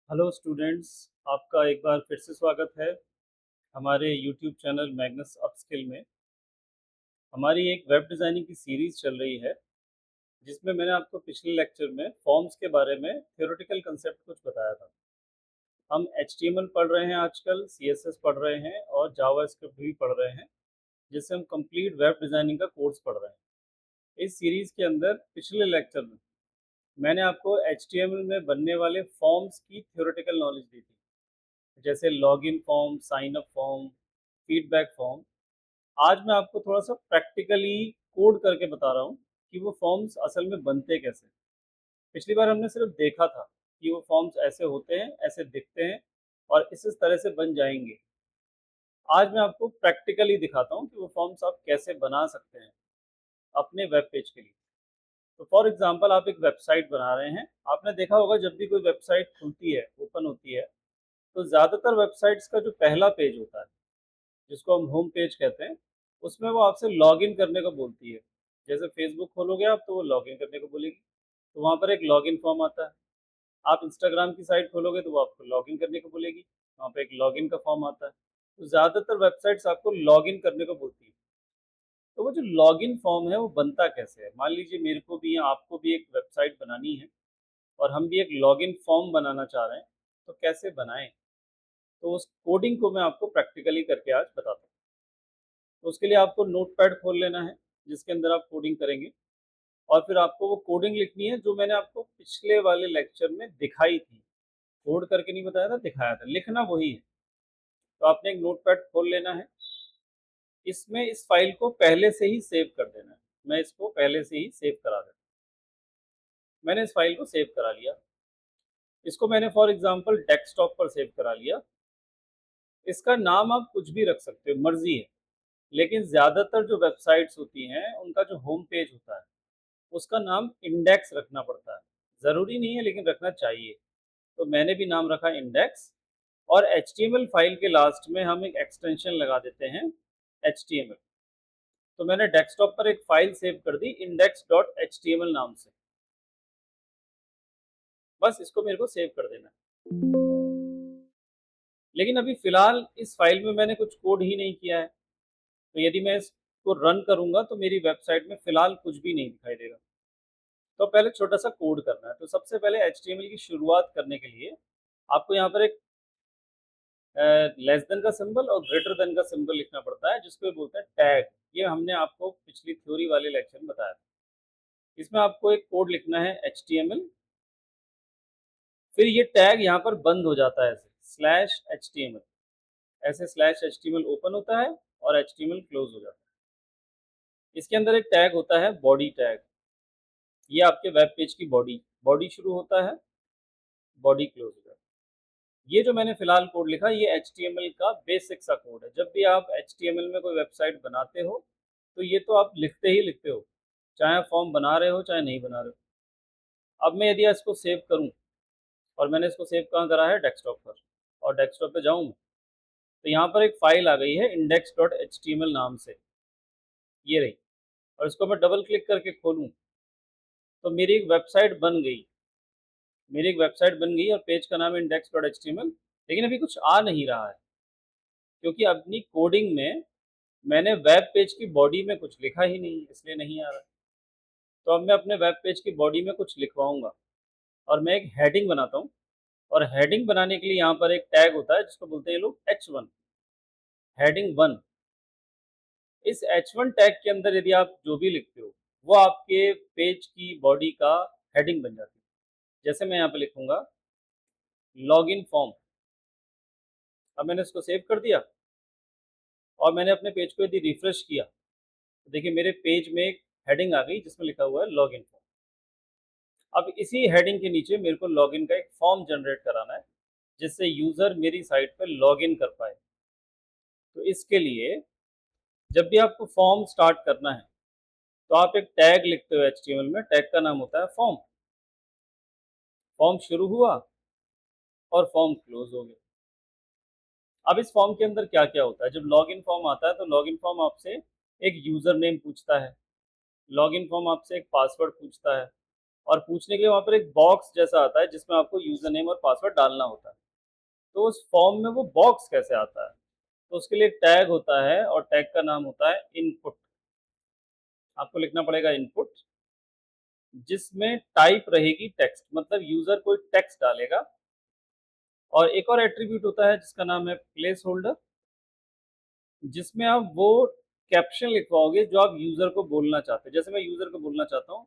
Hello students, आपका एक बार फिर से स्वागत है हमारे यूट्यूब चैनल मैग्नस अपस्किल में। हमारी एक वेब डिज़ाइनिंग की सीरीज़ चल रही है जिसमें मैंने आपको पिछले लेक्चर में फॉर्म्स के बारे में थ्योरेटिकल कंसेप्ट कुछ बताया था। हम एचटीएमएल पढ़ रहे हैं आजकल, सीएसएस पढ़ रहे हैं और जावास्क्रिप्ट भी पढ़ रहे हैं, जिससे हम कंप्लीट वेब डिज़ाइनिंग का कोर्स पढ़ रहे हैं। इस सीरीज़ के अंदर पिछले लेक्चर में मैंने आपको एचटीएमएल में बनने वाले फॉर्म्स की थ्योरेटिकल नॉलेज दी थी, जैसे login form, sign up form, feedback form. आज मैं आपको थोड़ा-सा प्रैक्टिकली कोड करके बता रहा हूँ कि वो फॉर्म्स असल में बनते कैसे हैं। पिछली बार हमने सिर्फ देखा था कि वो फॉर्म्स ऐसे होते हैं, ऐसे दिखते हैं और इस तरह से बन जाएँगे। आज मैं आपको प्रैक्टिकली दिखाता हूँ कि वो फॉर्म्स आप कैसे बना सकते हैं अपने वेब पेज के लिए। तो फॉर एग्ज़ाम्पल आप एक वेबसाइट बना रहे हैं। आपने देखा होगा जब भी कोई वेबसाइट खुलती है, ओपन होती है, तो ज़्यादातर वेबसाइट्स का जो पहला पेज होता है, जिसको हम होम पेज कहते हैं, उसमें वो आपसे लॉगिन करने को बोलती है। जैसे फ़ेसबुक खोलोगे आप तो वो लॉगिन करने को बोलेगी, तो वहाँ पर एक लॉगिन फॉर्म आता है। आप इंस्टाग्राम की साइट खोलोगे तो वो आपको लॉगिन करने को बोलेगी, वहाँ पे एक लॉगिन का फॉर्म आता है। तो ज़्यादातर वेबसाइट्स आपको लॉगिन करने को बोलती है। तो वो जो लॉगिन फॉर्म है वो बनता कैसे है? मान लीजिए मेरे को भी या आपको भी एक वेबसाइट बनानी है और हम भी एक लॉगिन फॉर्म बनाना चाह रहे हैं, तो कैसे बनाएँ? तो उस कोडिंग को मैं आपको प्रैक्टिकली करके आज बताता हूँ। तो उसके लिए आपको नोटपैड खोल लेना है, जिसके अंदर आप कोडिंग करेंगे और फिर आपको वो कोडिंग लिखनी है जो मैंने आपको पिछले वाले लेक्चर में दिखाई थी। कोड करके नहीं बताया था, दिखाया था। लिखना वही है। तो आपने एक नोटपैड खोल लेना है। इसमें इस फाइल को पहले से ही सेव कर देना है। मैं इसको पहले से ही सेव करा देता हूँ। मैंने इस फाइल को सेव करा लिया। इसको मैंने फॉर एग्जांपल डेस्कटॉप पर सेव करा लिया। इसका नाम आप कुछ भी रख सकते हो, मर्ज़ी है। लेकिन ज़्यादातर जो वेबसाइट्स होती हैं, उनका जो होम पेज होता है, उसका नाम इंडेक्स रखना पड़ता है। ज़रूरी नहीं है लेकिन रखना चाहिए। तो मैंने भी नाम रखा इंडेक्स और एचटीएमएल फाइल के लास्ट में हम एक एक्सटेंशन लगा देते हैं एचटीएमएल। तो मैंने डेस्कटॉप पर एक फाइल सेव कर दी index.html नाम से। बस इसको मेरे को सेव कर देना है। लेकिन अभी फ़िलहाल इस फाइल में मैंने कुछ कोड ही नहीं किया है। तो यदि मैं इसको रन करूँगा तो मेरी वेबसाइट में फ़िलहाल कुछ भी नहीं दिखाई देगा। तो पहले छोटा-सा कोड करना है। तो सबसे पहले एचटीएमएल की शुरुआत करने के लिए आपको यहाँ पर एक लेस देन का सिंबल और ग्रेटर देन का सिंबल लिखना पड़ता है, जिसको ये बोलते हैं टैग। ये हमने आपको पिछली थ्योरी वाले लेक्चर में बताया था। इसमें आपको एक कोड लिखना है एचटीएमएल, फिर ये टैग यहाँ पर बंद हो जाता है ऐसे स्लैश एचटीएमएल। ऐसे स्लैश एचटीएमएल ओपन होता है और एचटीएमएल क्लोज हो जाता है। इसके अंदर एक टैग होता है बॉडी टैग। ये आपके वेब पेज की बॉडी बॉडी शुरू होता है, बॉडी क्लोज हो जाता है। ये जो मैंने फिलहाल कोड लिखा ये एचटीएमएल का बेसिक सा कोड है। जब भी आप एचटीएमएल में कोई वेबसाइट बनाते हो तो ये तो आप लिखते ही लिखते हो, चाहे आप फॉर्म बना रहे हो चाहे नहीं बना रहे हो। अब मैं यदि इसको सेव करूं, और मैंने इसको सेव कहाँ करा है, डेस्कटॉप पर, और डेस्कटॉप पे जाऊं तो यहाँ पर एक फाइल आ गई है index.html नाम से, ये रही। और इसको मैं डबल क्लिक करके खोलूं तो मेरी एक वेबसाइट बन गई। मेरी एक वेबसाइट बन गई और पेज का नाम है index.html। लेकिन अभी कुछ आ नहीं रहा है क्योंकि अपनी कोडिंग में मैंने वेब पेज की बॉडी में कुछ लिखा ही नहीं, इसलिए नहीं आ रहा। तो अब मैं अपने वेब पेज की बॉडी में कुछ लिखवाऊंगा और मैं एक हेडिंग बनाता हूँ। और हेडिंग बनाने के लिए यहाँ पर एक टैग होता है जिसको बोलते हैं ये लोग H1, हेडिंग 1। इस H1 टैग के अंदर यदि आप जो भी लिखते हो वो आपके पेज की बॉडी का हेडिंग बन जाती है। जैसे मैं यहाँ पे लिखूंगा लॉगिन फॉर्म। अब मैंने इसको सेव कर दिया और मैंने अपने पेज को यदि रिफ्रेश किया तो देखिए मेरे पेज में एक हेडिंग आ गई जिसमें लिखा हुआ है लॉगिन फॉर्म। अब इसी हेडिंग के नीचे मेरे को लॉगिन का एक फॉर्म जनरेट कराना है जिससे यूजर मेरी साइट पर लॉगिन कर पाए। तो इसके लिए जब भी आपको फॉर्म स्टार्ट करना है तो आप एक टैग लिखते हो एचटीएमएल में, टैग का नाम होता है फॉर्म। फॉर्म शुरू हुआ और फॉर्म क्लोज हो गया। अब इस फॉर्म के अंदर क्या क्या होता है, जब लॉगिन फॉर्म आता है तो लॉगिन फॉर्म आपसे एक यूजर नेम पूछता है, लॉगिन फॉर्म आपसे एक पासवर्ड पूछता है और पूछने के लिए वहाँ पर एक बॉक्स जैसा आता है जिसमें आपको यूज़र नेम और पासवर्ड डालना होता है। तो उस फॉर्म में वो बॉक्स कैसे आता है? तो उसके लिए एक टैग होता है और टैग का नाम होता है इनपुट। आपको लिखना पड़ेगा इनपुट, जिसमें टाइप रहेगी टेक्स्ट, मतलब यूज़र कोई टेक्स्ट डालेगा। और एक और एट्रीब्यूट होता है जिसका नाम है प्लेस होल्डर, जिसमें आप वो कैप्शन लिखवाओगे जो आप यूज़र को बोलना चाहते हैं। जैसे मैं यूज़र को बोलना चाहता हूँ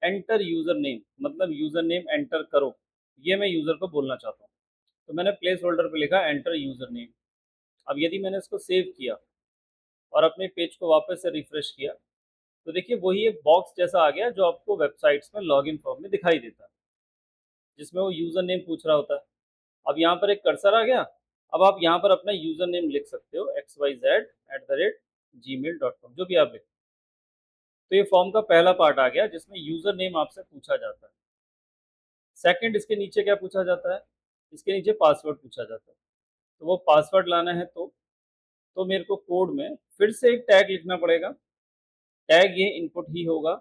एंटर यूज़र नेम, मतलब यूज़र नेम एंटर करो, ये मैं यूज़र को बोलना चाहता हूँ। तो मैंने प्लेस होल्डर पे लिखा एंटर यूज़र नेम। अब यदि मैंने इसको सेव किया और अपने पेज को वापस से रिफ्रेश किया, तो देखिए वही एक बॉक्स जैसा आ गया जो आपको वेबसाइट्स में लॉगिन फॉर्म में दिखाई देता है, जिसमें वो यूज़र नेम पूछ रहा होता है। अब यहाँ पर एक कर्सर आ गया। अब आप यहाँ पर अपना यूज़र नेम लिख सकते हो xyz@gmail.com, जो भी आप लिख। तो ये फॉर्म का पहला पार्ट आ गया जिसमें यूज़र नेम आपसे पूछा जाता है। सेकंड, इसके नीचे क्या पूछा जाता है? इसके नीचे पासवर्ड पूछा जाता है। तो वो पासवर्ड लाना है तो मेरे को कोड में फिर से एक टैग लिखना पड़ेगा। टैग ये इनपुट ही होगा,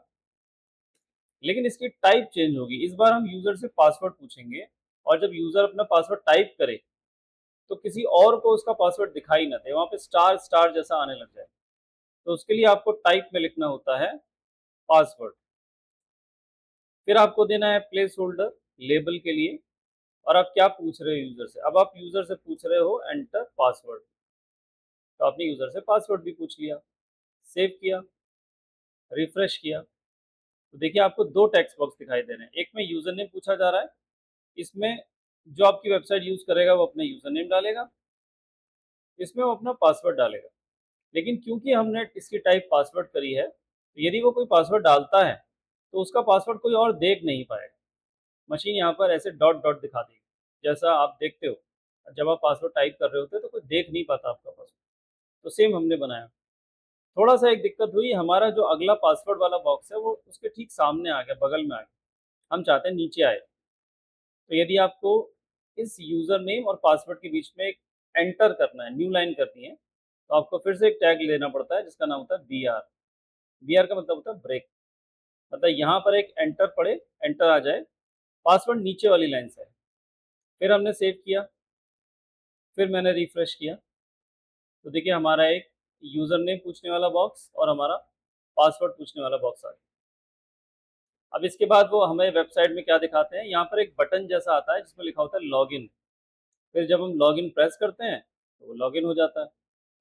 लेकिन इसकी टाइप चेंज होगी। इस बार हम यूज़र से पासवर्ड पूछेंगे और जब यूज़र अपना पासवर्ड टाइप करे तो किसी और को उसका पासवर्ड दिखाई ना दे, वहाँ पे स्टार स्टार जैसा आने लग जाए। तो उसके लिए आपको टाइप में लिखना होता है पासवर्ड। फिर आपको देना है प्लेस होल्डर लेबल के लिए। और आप क्या पूछ रहे हो यूज़र से? अब आप यूज़र से पूछ रहे हो एंटर पासवर्ड, तो आपने यूज़र से पासवर्ड भी पूछ लिया। सेव किया, रिफ्रेश किया, तो देखिए आपको 2 टेक्स्ट बॉक्स दिखाई दे रहे हैं। एक में यूज़र नेम पूछा जा रहा है, इसमें जो आपकी वेबसाइट यूज़ करेगा वो अपना यूज़र नेम डालेगा, इसमें वो अपना पासवर्ड डालेगा। लेकिन क्योंकि हमने इसकी टाइप पासवर्ड करी है, तो यदि वो कोई पासवर्ड डालता है, तो उसका पासवर्ड कोई और देख नहीं पाएगा। मशीन यहाँ पर ऐसे डॉट डॉट दिखा देगी, जैसा आप देखते हो। जब आप पासवर्ड टाइप कर रहे होते हो तो कोई देख नहीं पाता आपका पासवर्ड। तो सेम हमने बनाया। थोड़ा-सा एक दिक्कत हुई, हमारा जो अगला पासवर्ड वाला बॉक्स है वो उसके ठीक सामने आ गया, बगल में आ गया। हम चाहते हैं नीचे आए। तो यदि आपको इस यूज़र नेम और पासवर्ड के बीच में एक एंटर करना है, न्यू लाइन करनी है, तो आपको फिर से एक टैग लेना पड़ता है जिसका नाम होता है बीआर। बीआर का मतलब होता है ब्रेक। मतलब यहाँ पर एक एंटर पड़े, एंटर आ जाए, पासवर्ड नीचे वाली लाइन से है। फिर हमने सेव किया, फिर मैंने रिफ्रेश किया, तो देखिए हमारा एक यूज़र नेम पूछने वाला बॉक्स और हमारा पासवर्ड पूछने वाला बॉक्स आ गया। अब इसके बाद वो हमें वेबसाइट में क्या दिखाते हैं, यहाँ पर एक बटन जैसा आता है जिसमें लिखा होता है लॉगिन। फिर जब हम लॉगिन प्रेस करते हैं तो वो लॉगिन हो जाता है।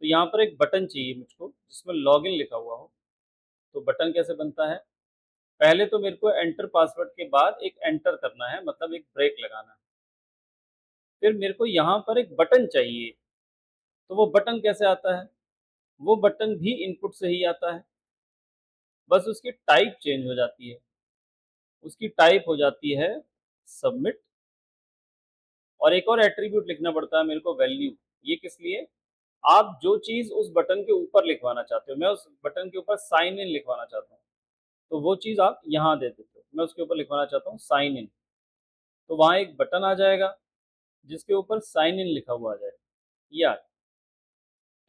तो यहाँ पर एक बटन चाहिए मुझको जिसमें लॉगिन लिखा हुआ हो। तो बटन कैसे बनता है? पहले तो मेरे को एंटर पासवर्ड के बाद एक एंटर करना है, मतलब एक ब्रेक लगाना है। फिर मेरे को यहाँ पर एक बटन चाहिए। तो वो बटन कैसे आता है? वो बटन भी इनपुट से ही आता है, बस उसकी टाइप चेंज हो जाती है। उसकी टाइप हो जाती है सबमिट। और एक और एट्रीब्यूट लिखना पड़ता है मेरे को, वैल्यू। ये किस लिए? आप जो चीज़ उस बटन के ऊपर लिखवाना चाहते हो, मैं उस बटन के ऊपर साइन इन लिखवाना चाहता हूँ, तो वो चीज़ आप यहाँ दे देते हो। मैं उसके ऊपर लिखवाना चाहता हूँ साइन इन, तो वहाँ एक बटन आ जाएगा जिसके ऊपर साइन इन लिखा हुआ आ जाएगा, ये आ गया।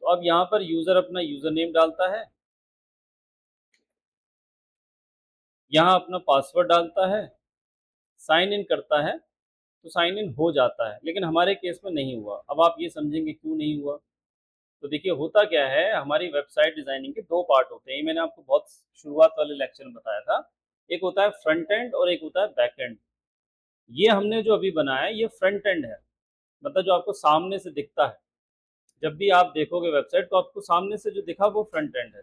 तो अब यहाँ पर यूज़र अपना यूज़र नेम डालता है, यहाँ अपना पासवर्ड डालता है, साइन इन करता है, तो साइन इन हो जाता है। लेकिन हमारे केस में नहीं हुआ। अब आप ये समझेंगे क्यों नहीं हुआ? तो देखिए होता क्या है, हमारी वेबसाइट डिज़ाइनिंग के 2 पार्ट होते हैं। ये मैंने आपको बहुत शुरुआत वाले लेक्चर में बताया था। एक होता है फ्रंट एंड और एक होता है बैक एंड। ये हमने जो अभी बनाया है ये फ्रंट एंड है, मतलब जो आपको सामने से दिखता है। जब भी आप देखोगे वेबसाइट तो आपको सामने से जो दिखा वो फ्रंट एंड है।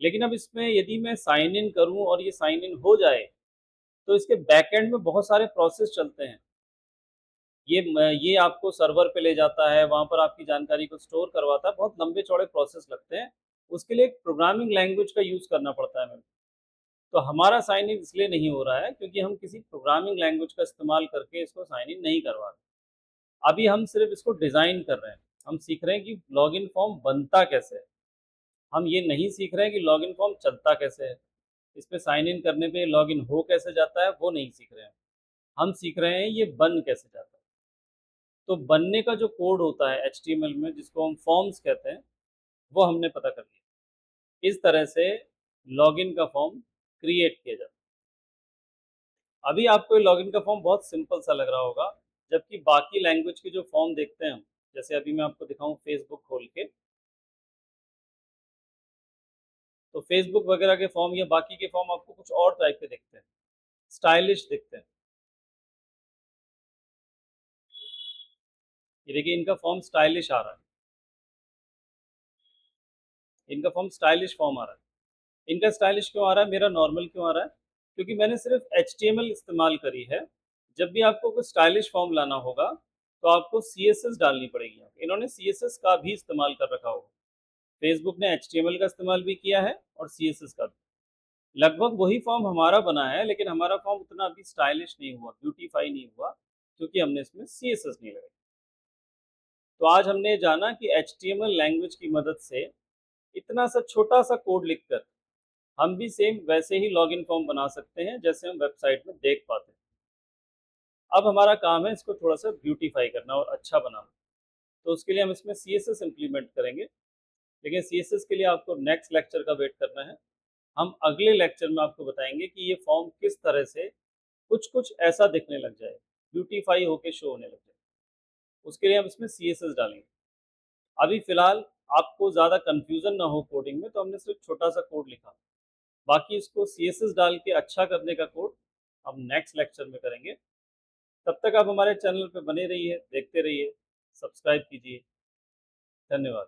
लेकिन अब इसमें यदि मैं साइन इन करूँ और ये साइन इन हो जाए, तो इसके बैक एंड में बहुत सारे प्रोसेस चलते हैं। ये आपको सर्वर पे ले जाता है, वहाँ पर आपकी जानकारी को स्टोर करवाता है, बहुत लंबे चौड़े प्रोसेस लगते हैं। उसके लिए एक प्रोग्रामिंग लैंग्वेज का यूज़ करना पड़ता है हमें। तो हमारा साइन इन इसलिए नहीं हो रहा है क्योंकि हम किसी प्रोग्रामिंग लैंग्वेज का इस्तेमाल करके इसको साइन इन नहीं करवा रहे। अभी हम सिर्फ इसको डिज़ाइन कर रहे हैं। हम सीख रहे हैं कि लॉगिन फॉर्म बनता कैसे है। हम ये नहीं सीख रहे हैं कि लॉगिन फॉर्म चलता कैसे है। इसपे साइन इन करने पे लॉगिन हो कैसे जाता है वो नहीं सीख रहे हैं। हम सीख रहे हैं ये बन कैसे जाता है। तो बनने का जो कोड होता है एचटीएमएल में जिसको हम फॉर्म्स कहते हैं, वो हमने पता कर लिया। इस तरह से लॉगिन का फॉर्म क्रिएट किया जाता है। अभी आपको ये लॉगिन का फॉर्म बहुत सिंपल सा लग रहा होगा, जबकि बाकी लैंग्वेज के जो फॉर्म देखते हैं हम, जैसे अभी मैं आपको दिखाऊँ फेसबुक खोल के, तो फेसबुक वगैरह के फॉर्म या बाकी के फॉर्म आपको कुछ और टाइप के दिखते हैं, स्टाइलिश दिखते हैं। ये देखिए इनका फॉर्म स्टाइलिश आ रहा है, इनका फॉर्म स्टाइलिश फॉर्म आ रहा है। इनका स्टाइलिश क्यों आ रहा है, मेरा नॉर्मल क्यों आ रहा है? क्योंकि मैंने सिर्फ एचटीएमएल इस्तेमाल करी है। जब भी आपको कोई स्टाइलिश फॉर्म लाना होगा, तो आपको सीएसएस डालनी पड़ेगी। इन्होंने सीएसएस का भी इस्तेमाल कर रखा होगा। फेसबुक ने एचटीएमएल का इस्तेमाल भी किया है और सीएसएस का भी। लगभग वही फॉर्म हमारा बना है, लेकिन हमारा फॉर्म उतना अभी स्टाइलिश नहीं हुआ, ब्यूटीफाई नहीं हुआ, क्योंकि हमने इसमें सीएसएस नहीं लगाई। तो आज हमने जाना कि एचटीएमएल लैंग्वेज की मदद से इतना सा छोटा सा कोड लिखकर हम भी सेम वैसे ही लॉगिन फॉर्म बना सकते हैं जैसे हम वेबसाइट में देख पाते हैं। अब हमारा काम है इसको थोड़ा सा ब्यूटीफाई करना और अच्छा बनाना। तो उसके लिए हम इसमें सीएसएस इम्प्लीमेंट करेंगे, लेकिन सीएसएस के लिए आपको नेक्स्ट लेक्चर का वेट करना है। हम अगले लेक्चर में आपको बताएंगे कि ये फॉर्म किस तरह से कुछ कुछ ऐसा दिखने लग जाए, ब्यूटीफाई होके शो होने लग जाए। उसके लिए हम इसमें सीएसएस डालेंगे। अभी फिलहाल आपको ज़्यादा कन्फ्यूज़न ना हो कोडिंग में, तो हमने सिर्फ छोटा सा कोड लिखा। बाकी इसको सीएसएस डाल के अच्छा करने का कोड हम नेक्स्ट लेक्चर में करेंगे। तब तक आप हमारे चैनल पे बने रहिए, देखते रहिए, सब्सक्राइब कीजिए। धन्यवाद।